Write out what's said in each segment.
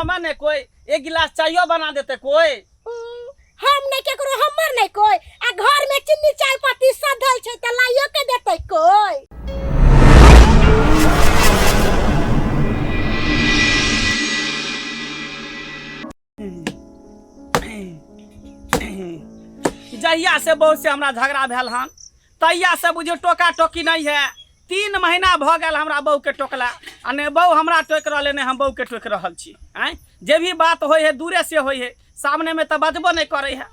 हमा नहीं कोई एक गिलास चायो बना देते कोई। हम नहीं केकरो हमर नहीं कोई आ घर में चीनी चाय पत्ती सधल छै त लाइयो के देते कोई। जहिया से बहू से हमरा झगड़ा भेल हन तहिया से बुझियो टोका टोकी नहीं है। 3 महीना भ गेल हमरा बहू के टोकला आ ने बहू हमरा टोक रहले ने हम बहू के टोक रहल छी। आय जे भी बात होय है दूरे से होय है, सामने में तो बजबो नहीं करे है।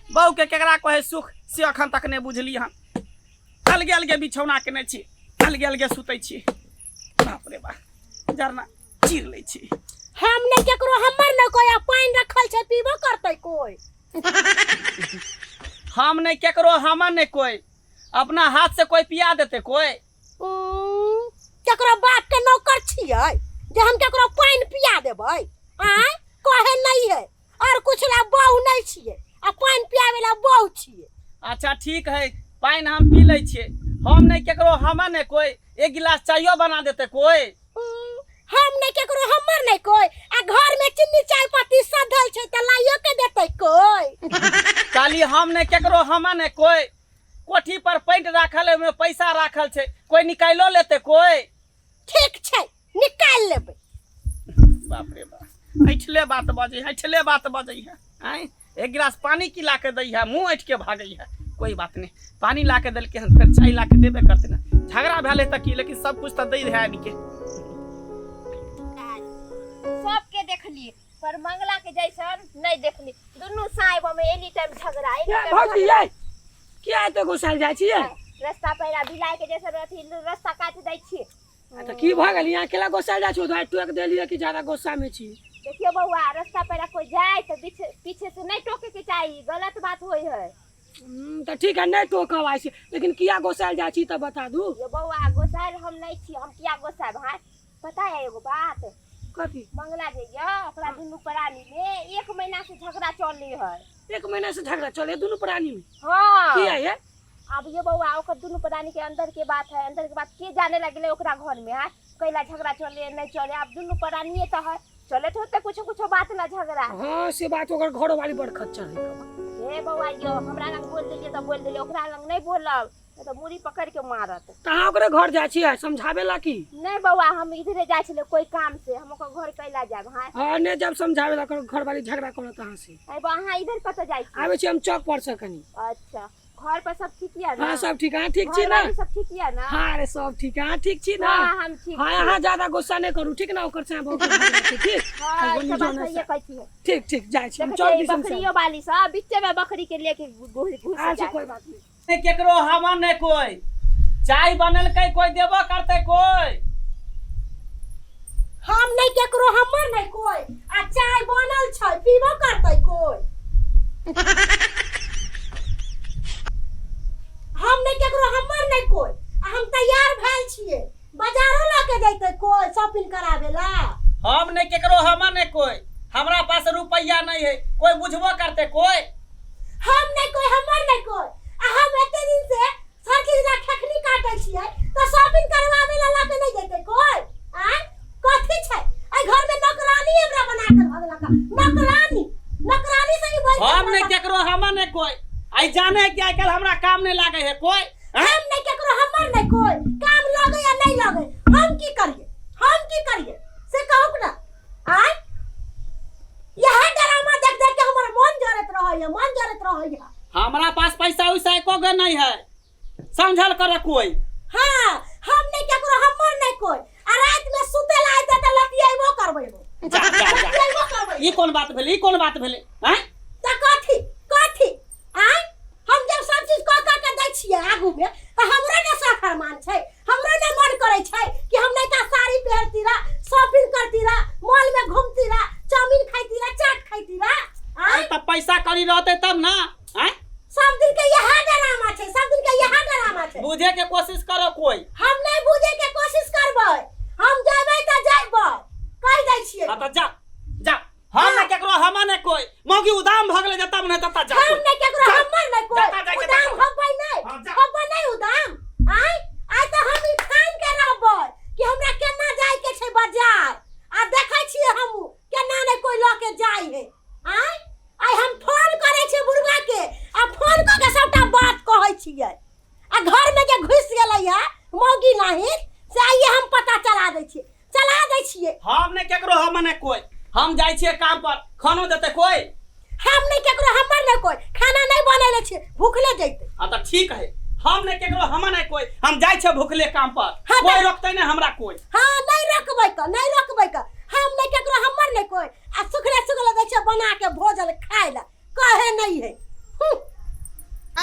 बहू के केकरा कहे सुख से अखन तक नहीं बुझली हन। अलगे अलगे बिछौना केने छी, अलगे अलगे सुतै छी। बाप रे बाप जरना चीर ले छी। हम नहीं केकरो हमर नहीं कोई आ पानी रखल छै पीबो करते कोई। हम नहीं केकरो हमर नहीं कोई, अपना हाथ से कोई पिया देते कोई। केकरो बाप के नौकर छियै जे हम केकरो पानी पिया देबै? आय कहे नहीं है और कुछ ला बहू नहीं छियै आ पानी पियावे ला बहू छियै। अच्छा ठीक है पानी हम पी ले छियै। हम नहीं केकरो हमर नहीं कोई एक गिलास चायो बना देते कोई। हम नहीं केकरो हमर नहीं कोई आ घर में चीनी चाय पत्ती सधल छै त लाइयो के देते कोई। काली हम नहीं केकरो हमर नहीं कोई, कोठी पर पैंट राखल है में पैसा राखल छै कोई निकालो लेते कोई। ठीक छै निकाल लेबै। बाप रे बाप ऐठले बात बजे है, ऐठले बात बजे है। आय एक गिलास पानी की लाके दै है मुंह ऐठ के भागई है। कोई बात नहीं पानी लाके देल के फिर चाय लाके देबे करते ना। झगड़ा भेले त की लेकिन सब कुछ त दै है आदमी के। सबके देखली पर मंगला के जैसन नहीं देखली। दुनू साइब में एनी टाइम झगड़ा भौजी ये किया तो गोसाल जाइ छियै? रास्ता पैरा बिलाय के जैसे अथी रास्ता काट दै छी। त की भ गेल यहाँ केला गोसाल जाइ छौ? टोक देलिए कि ज्यादा गुस्सा में छी? देखियो बउआ रास्ता पैरा कोई जाए तो पीछे से नहीं टोके के चाहिए, गलत बात होई है। तो ठीक है नहीं टोकब आइसे, लेकिन किया गोसाल जाइ छी त बता दू। ये बउआ गोसाल हम नहीं छी, हम किया गोसाल भाई पता है एगो बात? कथी? मंगला जइया ओकरा दुनू प्राणी में 1 महीना से झगड़ा चलले है। 1 महीना से झगड़ा चले दुनू प्राणी में? हां किया ये? अब ये बउआ ओकर दुनू प्राणी के अंदर के बात है, अंदर के बात के जाने लगले ओकरा घर में है कैला झगड़ा चले नहीं चले। अब दुनू प्राणी त है चले तो कुछ बात ना झगड़ा। हां से बात ओकर घर वाली बड़ खच्चर है। ए बउआ यो हमरा लंग बोल देलिए त बोल देलिए, ओकरा लंग नहीं बोलब तो मुड़ी पकड़ के मारत। कहां ओकरे घर जाइ छी समझावे ला की? नहीं बउआ हम इधरे जाय छले कोई काम से, हम ओकर घर कैला जाब। हां ने जब समझावे ला घर वाली झगड़ा करत हां से। ए बा हां इधर कत जाय छी? आवे छी हम चौक पर से कनी। अच्छा घर पर सब ठीक है ना? हां सब ठीक है। ठीक छी ना? सब ठीक है ना? हां रे सब ठीक है। ठीक छी ना? हां हम ठीक। हां यहां ज्यादा गुस्सा नहीं करू ठीक ना? ओकर से बहुत ठीक। हां सब बात सही कहती है। ठीक ठीक जाय छी चौक बकरियो वाली सब बीच में बकरी के लेके घुस जाए। कोई बात नहीं केकरो हमर नहीं कोई, चाय बनल कई कोई देबो करते कोई। हम नहीं केकरो हमर नहीं कोई आ चाय बनल छै पीबो करते कोई। हम नहीं केकरो हमर नहीं कोई आ हम तैयार भेल छियै बाजारो लाके जैते कोई शॉपिंग करावे ला। हम नहीं केकरो हमर नहीं कोई, हमरा पास रुपया नहीं है कोई बुझबो करते कोई। हम नहीं कोई हमर नहीं कोई आ हम एते दिन से सरकी ला खखनी काटे छियै तो शॉपिंग करवावे ला लाके नहीं जैते कोई। आ कथि छै ए घर में नौकरानी हमरा बना के भगला का नौकरानी से ही बोल। हम नहीं केकरो हमर नहीं कोई, आई जाने है कि आजकल हमरा काम नहीं लागे है कोई। हम नहीं केकरो हमर नहीं कोई, काम लागे या नहीं लागे हम की करिए से कहू ना। आय यह ड्रामा देख देख के हमर मन जरत रहय। हमरा पास पैसा वैसा एको गो नहीं है, समझल करे कोई। हां हम नहीं केकरो हमर नहीं कोई आ रात में सुते ला आइते त लतियाइबो करबै। ई कोन बात भेले? हैं त कथि आय हम जब सब चीज क के दै छियै आगू में त हमरो ने सफरमान छै, हमरो ने मन करे छै कि हम नहीं का साड़ी पहनती रा, शॉपिंग करती रा, मॉल में घूमती रा, चाउमीन खाइती रा, चाट खाइती रा। आय त पैसा करी रहते तब ना। हैं सब दिन के यह ड्रामा छै, बुझे के कोशिश करो कोई। हम नहीं बुझे के कोशिश करबै, हम जेबै त जेबै कह दै छियै। हां त जा हम नहीं केकरो हमर नहीं कोई, मौगी उदाम भ गेले जतब नहीं तता जा। हम नहीं केकरो हमर नहीं कोई उदाम होबै नहीं उदाम। आय त हम ई ठान के रहबै कि हमरा केना जाय के छै बाजार आ देखै छियै हम केना नहीं कोई कि नहीं से आइए हम पता चला दै छियै हम ने केकरो हम ने कोई हम जाय छियै काम पर खानो देते कोई हम नहीं केकरो हमर नहीं कोई खाना नहीं बनैले छियै भूखले जैते हां त ठीक है हम ने केकरो हम ने कोई हम जाय छियै भूखले काम पर हाँ, कोई रोकते ने हमरा कोई हां नहीं रखबै क हम नहीं केकरो हमर नहीं कोई आ सुखले दै छियै बना के भोजन खाय ला कहे नहीं है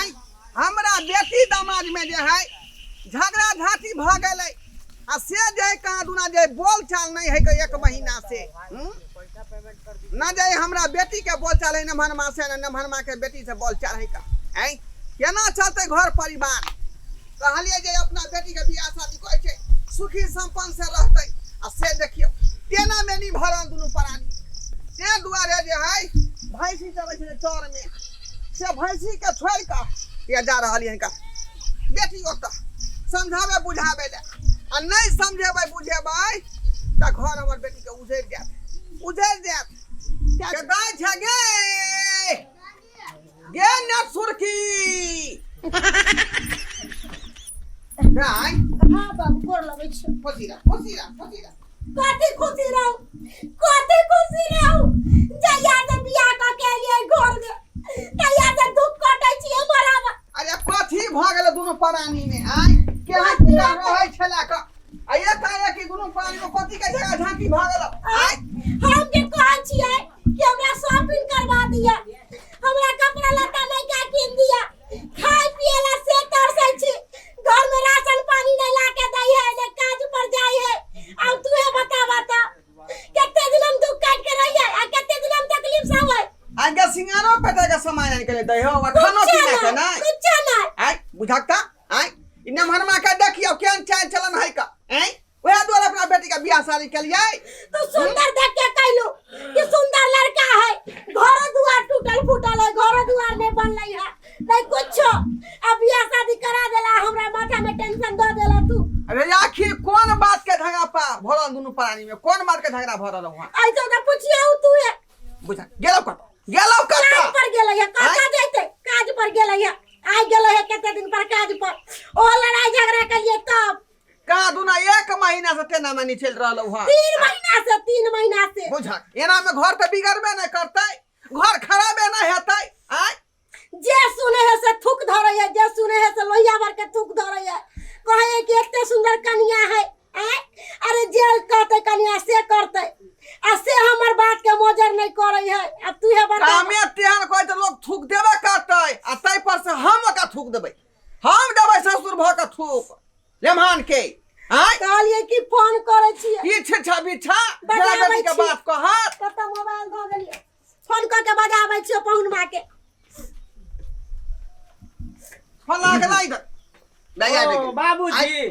आई हमरा बेटी दामाद में जे है झगड़ा झाटी भ गेलै आ से जे कहाँ दुना जे बोल चाल नहीं है के 1 महीना से ना जे हमरा बेटी के बोल चाल है नमहनमा से नमहनमा के बेटी से बोल चाल है का आई केना चलते घर परिवार कहलिए जे अपना बेटी के बियाह शादी कोइ छै सुखी संपन्न से रहते आ से देखियो केना में नहीं भरन दुनु प्राणी से दुआरे जे है भैंसी चले छै चौर में से भैंसी के छोड़ का ये जा रहल है का बेटी ओत समझावे बुझावे ले आ नहीं समझेबै बुझेबै त घर हमर बेटी के उजैर जात के गाय छ गे न सुरकी गाय हां बाबू गोर लगै छै फसीरा कथी खुशी रहू जया से बियाह क के लिए घर में तया से दुख कटै छी बराबर अरे कथी भ गेल दुनु प्राणी में आय केहन पूरा रहै छला क आ एक कि दुनु प्राणी में कथी के जगह झांकी भ गेल आय हम जे कहै छियै कि हमरा शॉपिंग करवा दिया हमरा कपड़ा लत्ता नहीं का किन दिया खाय पिए ला से तरसै छी घर में राशन पानी नहीं लाके दै है जे काज पर जाय है अब तू हे बता केते दिन हम दुख काट के रहिए आ केते दिन हम तकलीफ सहबै आगे सिंगारो पेटे के समय नहीं करे दे हो खानो पीने के नहीं कुछ नहीं आय बुझाता आय इन्ने मनमा के देखियो केन चाल चलन है का आय ओहे द्वारा अपना बेटी का बियाह शादी के लिए तो सुंदर देख के कहलू कि सुंदर लड़का है घर दुआर टूटल फूटल है घर दुआर नहीं बनलै है नहीं कुछ अब बियाह शादी करा देला हमरा माथा में टेंशन दे देला तू अरे आखिर कौन बात के झगड़ा पा भरल दुनु प्राणी में कौन बात के झगड़ा भरल हुआ ऐसे तो पूछिए तू है बुझा गेलो कत काज पर गेलै है कतऽ जैते काज पर गेलै है आइ गेलै है केते दिन पर काज पर ओ लड़ाई झगड़ा के लिए तब का दुना 1 महीना से तेना में नहीं चल रहल हुआ 3 महीना से बुझा एना में घर तो बिगड़बे नहीं करते घर खराबे नहीं हेतै आय जे सुने है से थूक धरै है जे सुने है से लोहिया भर के थूक धरै है कहे कि एते सुंदर कन्या है अरे जे कहते कन्या से करते आ से हमर बात के मोजर नहीं करे है अब तू है बता कामे तेहन कोइ तो लोग थूक देबे करते आ तै पर से हम ओका थूक देबै हम देबै ससुर भ के थूक लेमान के आय कहलिए कि फोन करे छी की छछा बिछा जरा बेटी के बात कहत कत मोबाइल द गेलिए फोन क के बजाबै छी पहुन मां के फला के नहीं दे दया दे बाबूजी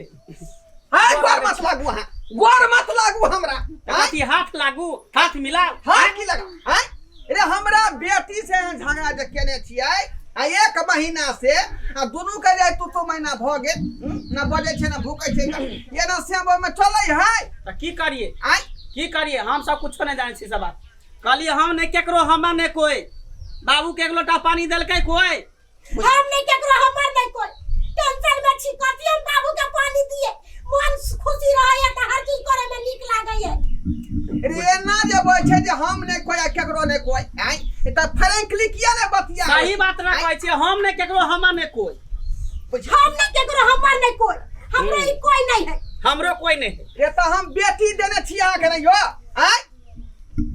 हाय गोर मत लागू हमरा कथी हाथ लागू हाथ मिलाओ हां की लगा हाय रे हमरा बेटी से झगड़ा जे केने छियै आ 1 महीना से आ दुनु के जाय तू महीना भ गेल ना बजे छै ना भूकै छै ये ना से में चलै है त की करिए आय की करिए हम सब कुछ नहीं जाने छी सब बात कहलिए हम नहीं केकरो हम नहीं कोई बाबू के 1 लोटा पानी देलकै कोई हम नहीं केकरो हमर नहीं कोई टेंशन में छी कथि हम बाबू के पानी दिए मन खुशी रहे त हर चीज करे में नीक लागे है रे ना जे बोल छै जे हम नहीं कोई केकरो नहीं कोई आय त फ्रैंकली किया ने बतिया सही बात ना कहै छी हम नहीं केकरो हम नहीं कोई हम नहीं केकरो हमर नहीं कोई हमरा ई कोई नहीं है हमरो कोई नहीं है रे त हम बेटी देने छिया के नहीं हो आय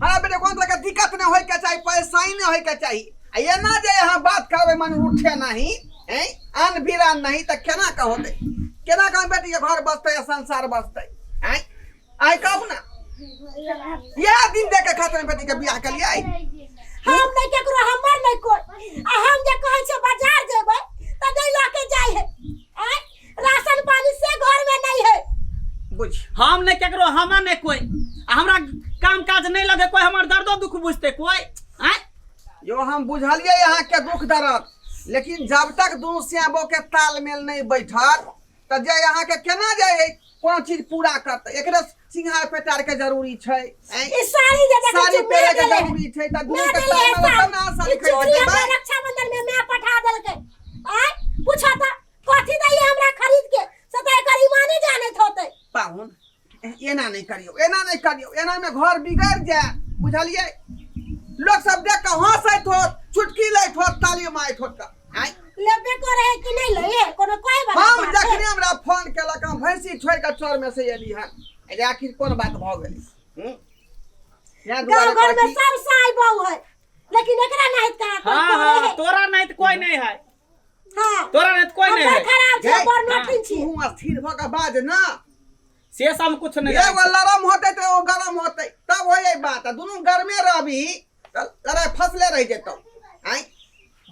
हमरा बेटे कोन तरह के दिक्कत नहीं होय के चाहिए परेशानी नहीं होय के चाहिए आ ये ना जे यहां बात करबे मन उठे नहीं हैं अन बिरान नहीं त केना का होते केना का बेटी के घर बसते या संसार बसते हैं आय कब ना ये दिन देख के खातिर बेटी के बियाह के लिए आई हम नहीं केकरो हमर नहीं कोई आ हम जे कहै छै बाजार जेबै त नहीं लाके जाय है राशन पानी से घर में नहीं है बुझ हम नहीं केकरो हम नहीं कोई हमरा काम काज नहीं लगे कोई हमर दर्दो दुख बुझते कोई हैं यो हम बुझलिए यहाँ के दुख दर्द लेकिन जब तक दोनों सियाबो के तालमेल नहीं बैठत त जे यहाँ के केना जाए कोन चीज पूरा करते एकरे सिंहार पेटार के जरूरी छै ई साड़ी जे देखै साड़ी छी पेरे के जरूरी छै त दुनु के तालमेल ना साड़ी खरीदे हमरा रक्षाबंधन में मैं पठा देलकै आय पूछा त कथि दैए हमरा खरीद के से त एकर ईमाने जा पाहुन एना नहीं करियो, एना नहीं करियो, एना में घर बिगड़ जाए, बुझलिए? लोग सब देख के हंसैत होत, चुटकी लैत होत, ताली मारैत होत का। आय लेबे करे है कि नहीं ले कोनो कोई बात हम बात जखने है। हमरा फोन केलक हम भैंसी छोड़ के चोर में से एली हन, अरे आखिर कोन बात भ गेलै? या गाँव घर में सब साई बहु है लेकिन एकरा नहीं कहा हाँ हाँ तोरा नहीं तो कोई नहीं है, हां तोरा नहीं तो कोई नहीं है, खराब छै पर नठिन छी। तू अस्थिर भ के बाज ना, से सब कुछ नहीं एगो है। लरम होते तो वो गरम होते, तब होई बात, दोनों गरमे रहबी लड़ाई फसले रह जेतो। आय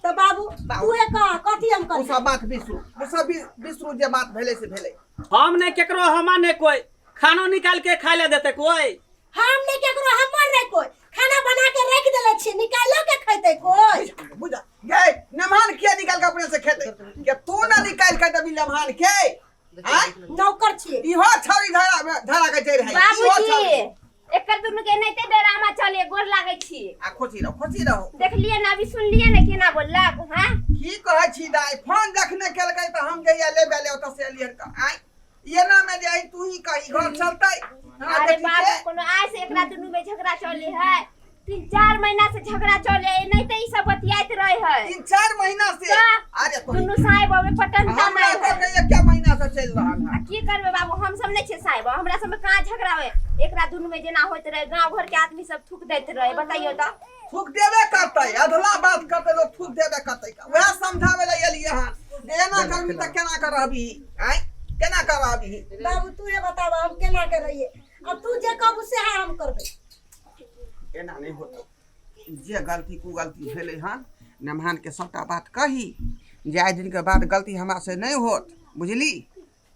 तो बाबू तू एक कथी हम उ कर सब बात बिसरू, उ सब बिसरू जे बात भेले से भेले। हम नहीं केकरो हमा नहीं कोई खानो निकाल के खाए ले देते कोई। हम नहीं केकरो हमर नहीं कोई खाना बना के रख देले छी, निकालो के खैते कोई। बुझा गए मेहमान के निकाल के अपने से खेते के तू ना निकाल के दबी मेहमान के। आय नौकर छी इहो छौरी धरा के चढ़ है, बाबूजी एकर दुनु के नहीं ते ड्रामा चले, गोर लागै छी। आ खोची रहो। देखलिए ना, अभी सुनलिए ना केना बोललक। हां की कहै छी दाई, फोन देखने केलकै त हम जइया ले बेले ओत से एलियन का। आय एना में जे तू ही कही घर चलतै? अरे बाबू कोनो आय से एकरा दुनु में झगड़ा चले है, 3-4 महीना से झगड़ा चले, नहीं ते ई सब बतियाइत रहे है 3-4 महीना से। अरे तो दुनु साहेब में पटन हमरा तमाय तो है। कहिया क्या महीना से चल रहल है। आ की करबे बाबू, हम सब नहीं छे साहेब, हमरा सब में कहां झगड़ा होय? एकरा दुनु में जेना होइत रहे, गांव घर के आदमी सब थूक दैत रहे, बताइयो त। थूक देबे करतै, अधला बात करतै लोग, थूक देबे करतै। वह समझावे ले एलिए हन, एना करबी त केना कर रहबी? आय केना कर रहबी? बाबू तू ये बतावा हम केना के रहिए? अब तू जे कहबू से हम करबे। एना नहीं होत, जे गलती को गलती भेले हन मेहमान के सबटा बात कही, जे आइ दिन के बाद गलती हमरा से नहीं होत, बुझली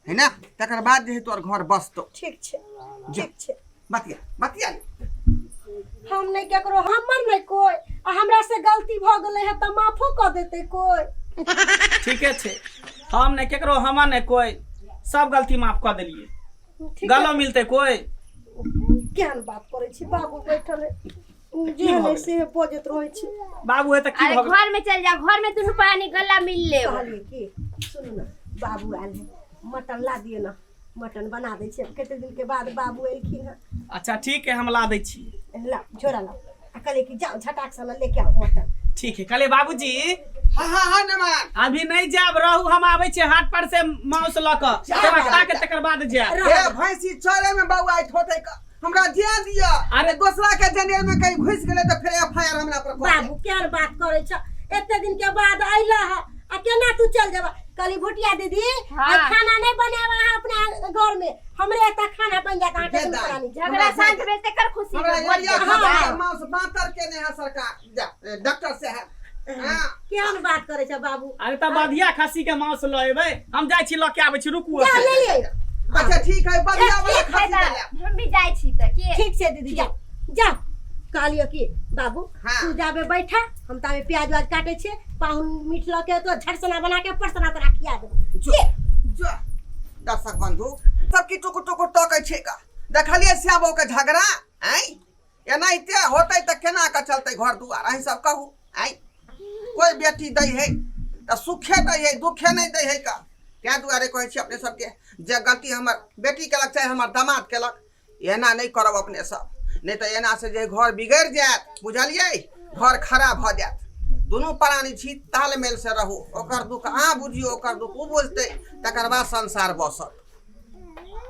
है ना? तकर बाद जे है तोर घर बसतो। ठीक छे ठीक छे। बतिया हम नहीं केकरो हमर नहीं कोई आ हमरा से गलती भ गेले है त माफो क देते कोई। ठीके छे, हम नहीं केकरो हमा नहीं कोई, सब गलती माफ कर देलिए। ठीक गलो मिलते कोई? केहन बात करे छी बाबू, बैठल है जे है से बजत रहे छी। बाबू है तो की अरे हो गेल? घर में चल जा, घर में दुनु पानी गला मिल ले। कहलिए कि सुन ना बाबू आयल है, मटन ला दिए ना, मटन बना दे छी। कते दिन के बाद बाबू एलखिन है, अच्छा ठीक है, हम ला दै छी। ला झोरा ला आ कहले कि जाओ झटाक से लेके आओ मटन। ठीक है, कले बाबूजी हाँ नमान अभी नहीं जाब, रहू हम आबै छे हाट पर से मांस ल क, खा के तकर बाद जाब। ए भैंसी चरे में बौआ आइत होते का हमरा जे दिया। अरे दूसरा के जनेर में कहीं घुस गेले तो फिर एफआईआर हमरा पर कर। बाबू केहन बात करे छ? एते दिन के बाद आइला है आ केना तू चल जाबा? कली भुटिया दीदी हाँ। आ खाना नहीं बनावा अपने घर में, हमरे एता खाना बन जाता है बेदा। पुरानी। झगड़ा शांत भेल कर खुशी हमरा में बोल एरिया दे। खा मांस बांतर के ने है सरकार, जा डॉक्टर से है। हां केहन बात करे छ बाबू? अरे त बधिया खस्सी के मांस ल एबै, हम जाइ छी ल के आबै छी, रुकू। जा ले ले। अच्छा ठीक है, बढ़िया वाला ठीक है खसी ना, ले। हम भी जाई छी त के। ठीक से दीदी जा जा। कहलियो कि बाबू हाँ। तू जाबे बैठा, हम तावे प्याज वाज काटे छे, पाहुन मीठ ल के तो झटसना बना के परसना तोरा खिया देबो। जो दर्शक बंधु सब की टुकु टुकु टकै छै का देखलिए श्यामो के झगड़ा। आय एनाइते होतै त केना का चलतै घर दुआर? अहीं सब कहू। आय कोई बेटी दै है त सुखे दै है, दुखे नहीं दै है का? क्या दुआरे कहै छी अपने सबके, जे गलती हमर बेटी केलक चाहे हमर दामाद केलक, एना नहीं करब अपने सब, नहीं तो एना से जे घर बिगड़ जात, बुझलिए? घर खराब भ जात। दोनों प्राणी छी, तालमेल से रहू, ओकर दुख अहाँ बुझियो, ओकर दुख उ बुझतै, तकर बाद संसार बसत।